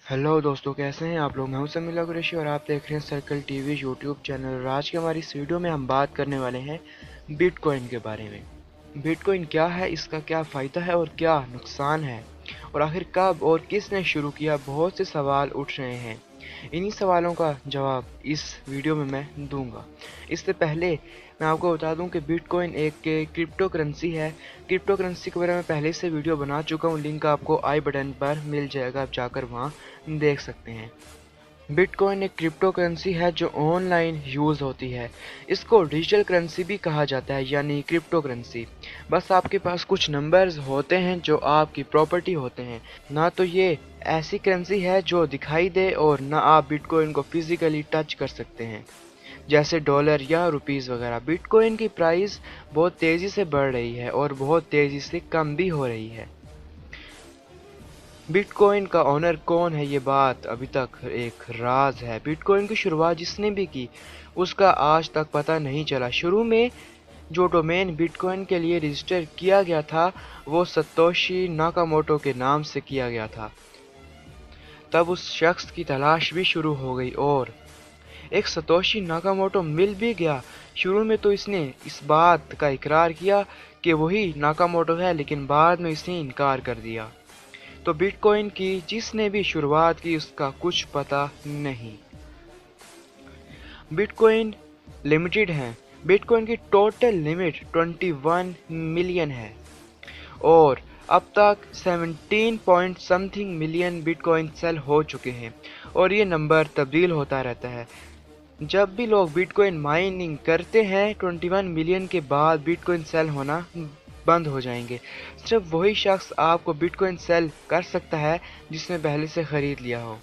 Hello दोस्तों, कैसे हैं आप लोग। मैं हूं समीला कुरैशी और आप देख रहे हैं सर्कल टीवी यूट्यूब चैनल। और आज की हमारी इस वीडियो में हम बात करने वाले हैं बिटकॉइन के बारे में। बिटकॉइन क्या है, इसका क्या फ़ायदा है और क्या नुकसान है, और आखिर कब और किसने शुरू किया। बहुत से सवाल उठ रहे हैं। इन्हीं सवालों का जवाब इस वीडियो में मैं दूंगा। इससे पहले मैं आपको बता दूं कि बिटकॉइन एक क्रिप्टो करेंसी है। क्रिप्टो करेंसी के बारे में पहले से वीडियो बना चुका हूं, लिंक आपको आई बटन पर मिल जाएगा, आप जाकर वहां देख सकते हैं। बिटकॉइन एक क्रिप्टो करेंसी है जो ऑनलाइन यूज़ होती है। इसको डिजिटल करेंसी भी कहा जाता है, यानी क्रिप्टो करेंसी। बस आपके पास कुछ नंबर्स होते हैं जो आपकी प्रॉपर्टी होते हैं। ना तो ये ऐसी करेंसी है जो दिखाई दे, और ना आप बिटकॉइन को फिजिकली टच कर सकते हैं जैसे डॉलर या रुपीस वगैरह। बिटकॉइन की प्राइस बहुत तेज़ी से बढ़ रही है और बहुत तेज़ी से कम भी हो रही है। बिटकॉइन का ओनर कौन है, ये बात अभी तक एक राज है। बिटकॉइन की शुरुआत जिसने भी की उसका आज तक पता नहीं चला। शुरू में जो डोमेन बिटकॉइन के लिए रजिस्टर किया गया था वो सतोशी नाकामोटो के नाम से किया गया था। तब उस शख्स की तलाश भी शुरू हो गई और एक सतोशी नाकामोटो मिल भी गया। शुरू में तो इसने इस बात का इकरार किया कि वही नाकामोटो है, लेकिन बाद में इसने इनकार कर दिया। तो बिटकॉइन की जिसने भी शुरुआत की उसका कुछ पता नहीं। बिटकॉइन लिमिटेड है। बिटकॉइन की टोटल लिमिट 21 मिलियन है और अब तक 17 point something million bitcoin sell हो चुके हैं, और ये नंबर तब्दील होता रहता है। जब भी लोग बिटकॉइन माइनिंग करते हैं 21 मिलियन के बाद बिटकॉइन सेल होना बंद हो जाएंगे। सिर्फ वही शख्स आपको बिटकॉइन सेल कर सकता है जिसने पहले से खरीद लिया हो।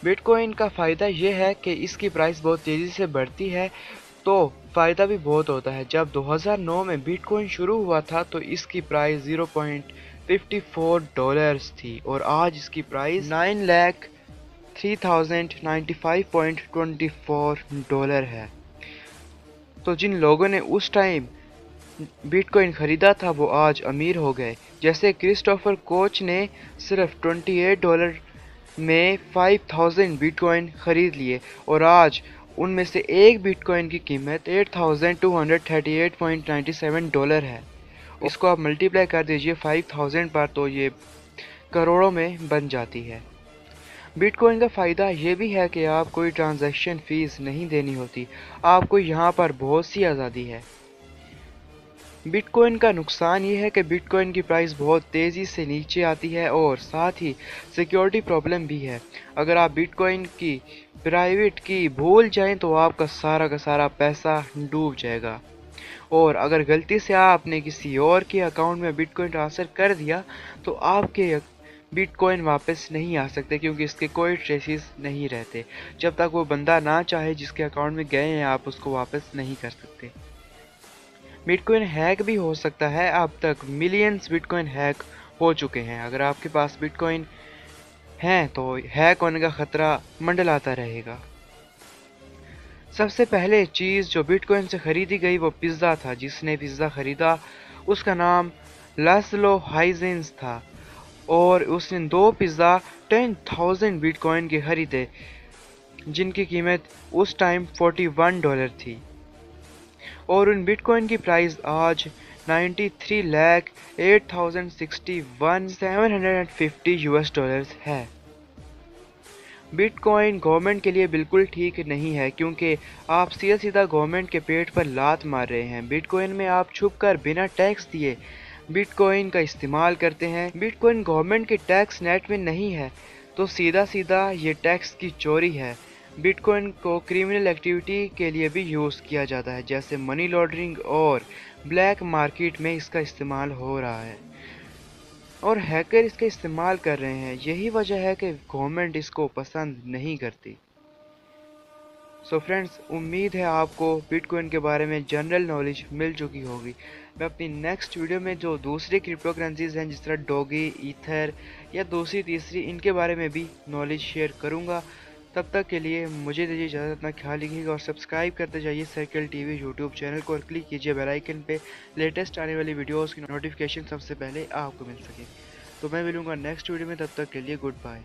बिटकॉइन का फ़ायदा यह है कि इसकी प्राइस बहुत तेज़ी से बढ़ती है, तो फ़ायदा भी बहुत होता है। जब 2009 में बिटकॉइन शुरू हुआ था तो इसकी प्राइस $0.54 थी और आज इसकी प्राइस 9,03,095.24 है। तो जिन लोगों ने उस टाइम बिटकॉइन खरीदा था वो आज अमीर हो गए। जैसे क्रिस्टोफर कोच ने सिर्फ $28 में 5000 बिटकॉइन खरीद लिए और आज उनमें से एक बिटकॉइन की कीमत $8238.97 है। इसको आप मल्टीप्लाई कर दीजिए 5000 पर तो ये करोड़ों में बन जाती है। बिटकॉइन का फ़ायदा ये भी है कि आप कोई ट्रांजैक्शन फ़ीस नहीं देनी होती। आपको यहाँ पर बहुत सी आज़ादी है। बिटकॉइन का नुकसान ये है कि बिटकॉइन की प्राइस बहुत तेज़ी से नीचे आती है और साथ ही सिक्योरिटी प्रॉब्लम भी है। अगर आप बिटकॉइन की प्राइवेट की भूल जाएं तो आपका सारा का सारा पैसा डूब जाएगा, और अगर गलती से आपने किसी और के अकाउंट में बिटकॉइन ट्रांसफ़र कर दिया तो आपके बिटकॉइन वापस नहीं आ सकते, क्योंकि इसके कोई ट्रेसेस नहीं रहते। जब तक वो बंदा ना चाहे जिसके अकाउंट में गए हैं आप उसको वापस नहीं कर सकते। बिटकॉइन हैक भी हो सकता है। अब तक मिलियंस बिटकॉइन हैक हो चुके हैं। अगर आपके पास बिटकॉइन हैं तो हैक होने का खतरा मंडलाता रहेगा। सबसे पहले चीज़ जो बिटकॉइन से खरीदी गई वो पिज़्ज़ा था। जिसने पिज़्ज़ा खरीदा उसका नाम लास्लो हाइजेंस था और उसने 2 पिज़्ज़ा 10,000 बिटकॉइन के खरीदे, जिनकी कीमत उस टाइम $41 थी। और उन बिटकॉइन की प्राइस आज 93,08,061,750 यूएस डॉलर्स है। बिटकॉइन गवर्नमेंट के लिए बिल्कुल ठीक नहीं है, क्योंकि आप सीधा सीधा गवर्नमेंट के पेट पर लात मार रहे हैं। बिटकॉइन में आप छुपकर बिना टैक्स दिए बिटकॉइन का इस्तेमाल करते हैं। बिटकॉइन गवर्नमेंट के टैक्स नेट में नहीं है, तो सीधा सीधा ये टैक्स की चोरी है। बिटकॉइन को क्रिमिनल एक्टिविटी के लिए भी यूज़ किया जाता है, जैसे मनी लॉन्ड्रिंग और ब्लैक मार्केट में इसका इस्तेमाल हो रहा है और हैकर इसका इस्तेमाल कर रहे हैं। यही वजह है कि गवर्नमेंट इसको पसंद नहीं करती। सो फ्रेंड्स, उम्मीद है आपको बिटकॉइन के बारे में जनरल नॉलेज मिल चुकी होगी। मैं अपनी नेक्स्ट वीडियो में जो दूसरी क्रिप्टो करेंसीज हैं जिस तरह डॉगी, ईथर या दूसरी तीसरी, इनके बारे में भी नॉलेज शेयर करूंगा। तब तक के लिए मुझे दीजिए इजाज़त। अपना ख्याल रखिएगा और सब्सक्राइब करते जाइए सर्कल टीवी यूट्यूब चैनल को और क्लिक कीजिए बेल आइकन पे लेटेस्ट आने वाली वीडियोस की नोटिफिकेशन सबसे पहले आपको मिल सके। तो मैं मिलूंगा नेक्स्ट वीडियो में, तब तक के लिए गुड बाय।